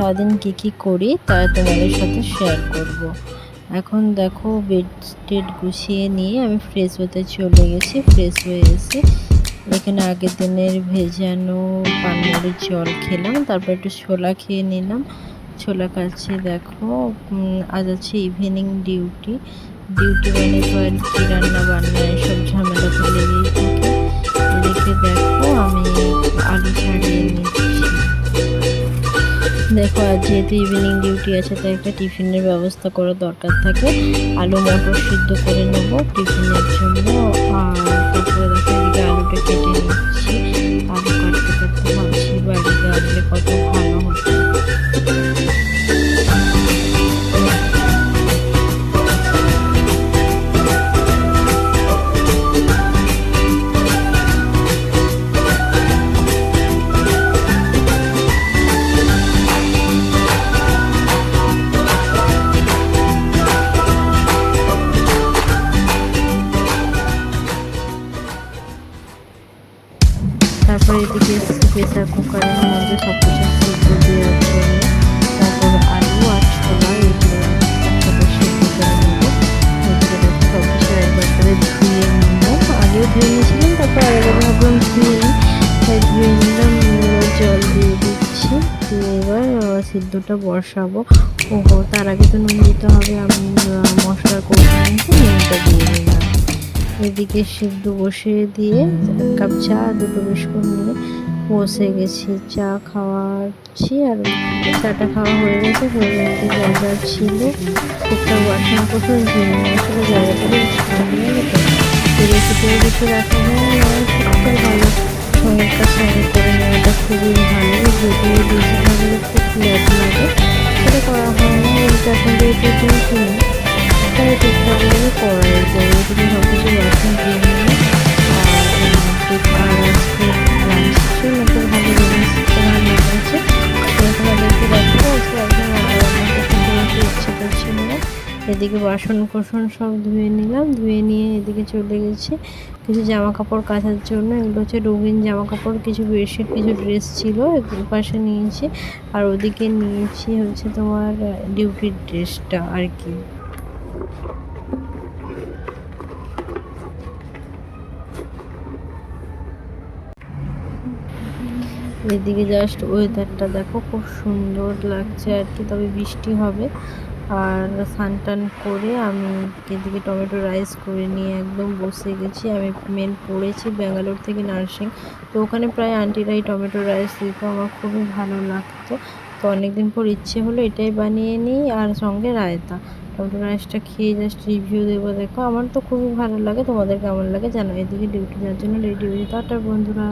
সারাদিন কী করি তা তোমাদের সাথে শেয়ার করব। এখন দেখো বেড টেড গুছিয়ে নিয়ে আমি ফ্রেশ হতে চলে গেছি। ফ্রেশ হয়ে এসে এখানে আগের দিনের ভেজানো পানমুড়ির জল খেলাম, তারপর একটু ছোলা খেয়ে নিলাম। ছোলা খাচ্ছি। দেখো আজ আছে ইভিনিং ডিউটি। মানে তো আর কি রান্না বান্না এসব ঝামেলা তো লেগেই থাকে। এদিকে দেখো আমি আলু ছাড়িয়ে নিচ্ছি। দেখো আজ যেহেতু ইভিনিং ডিউটি আছে তাই একটা টিফিনের ব্যবস্থা করার দরকার থাকে। আলু মটর সিদ্ধ করে নেবো টিফিনের জন্য। আর তারপরে দেখো এদিকে আলুটা কেটে নিচ্ছি। আলু কাটতে কাটতে ভাবছি বাড়িতে আসলে কত ভালো হতো। তারপরে এদিকে প্রেসার কুকারের মধ্যে সব কিছু সিদ্ধ দেওয়ার জন্য তারপর আলু আর ছোলা এগুলো একসাথে সিদ্ধ করে নেব। এদিকে সব কিছু একবার করে ধুয়ে নিলাম। আগেও ধুয়ে নিয়েছিলাম, তারপর আরেকবার ভাবলাম ধুয়ে নিই, তাই ধুয়ে নিলাম। জল দিয়ে দিচ্ছি। দিয়ে এবার সিদ্ধটা বসাবো। ওহো, তার আগে তো নুন দিতে হবে। আমি মশলার কৌটো নিয়েছি, নুনটা দিয়ে নিলাম। এদিকে সিদ্ধ বসিয়ে দিয়ে এক কাপ চা দুটো বিস্কুট নিয়ে বসে গেছি চা খাওয়াচ্ছি। আর চাটা খাওয়া হয়ে গেছে। বাজার ছিল টুকটাক বাসন কোসন ধুয়ে আসলে জায়গাটা বেশ ভালো তো রেসিপির কিছু রাখা হয় টুকটাক ভালো সঙ্গের কাজ সঙ্গে করে নেওয়াটা খুবই ভালো। যদিও ডিজিটাল খুব লেট লাগে, সেটা করা হয় না। কিন্তু এখন যেহেতু কিনি তাই ঠিকঠাক ভাবে করাই যায়। এদিকে সব কিছু বাসন ধুয়ে নিয়ে আর আজকে লাঞ্চ ছিল খুব ভালো জিনিস রান্না করেছে। তোমাদেরকে দেখো আজকে একদম রান্না করতে ইচ্ছে করছিল না। এদিকে বাসন কোসন সব ধুয়ে নিলাম। ধুয়ে নিয়ে এদিকে চলে গেছি কিছু জামা কাপড় কাচার জন্য। এগুলো হচ্ছে রঙিন জামা কাপড়, কিছু বেডশিট, কিছু ড্রেস ছিল পাশে নিয়েছি। আর ওদিকে নিয়েছি হচ্ছে তোমার ডিউটির ড্রেসটা আর কি। এদিকে জাস্ট ওয়েদারটা দেখো খুব সুন্দর লাগছে আর কি, তবে বৃষ্টি হবে। আর স্নান টান করে আমি এদিকে টমেটো রাইস করে নিয়ে একদম বসে গেছি। আমি মেন পড়েছি ব্যাঙ্গালোর থেকে নার্সিং, তো ওখানে প্রায় আন্টিরাই টমেটো রাইস দিত, আমার খুবই ভালো লাগতো। তো অনেকদিন পর ইচ্ছে হলো এটাই বানিয়ে নিই, আর সঙ্গে রায়তা। টমেটো রাইসটা খেয়ে জাস্ট রিভিউ দেবো। দেখো আমার তো খুবই ভালো লাগে, তোমাদের কেমন লাগে জানো। এদিকে ডিউটি যাওয়ার জন্য রেডি হয়ে যেত। টাটা বন্ধুরা।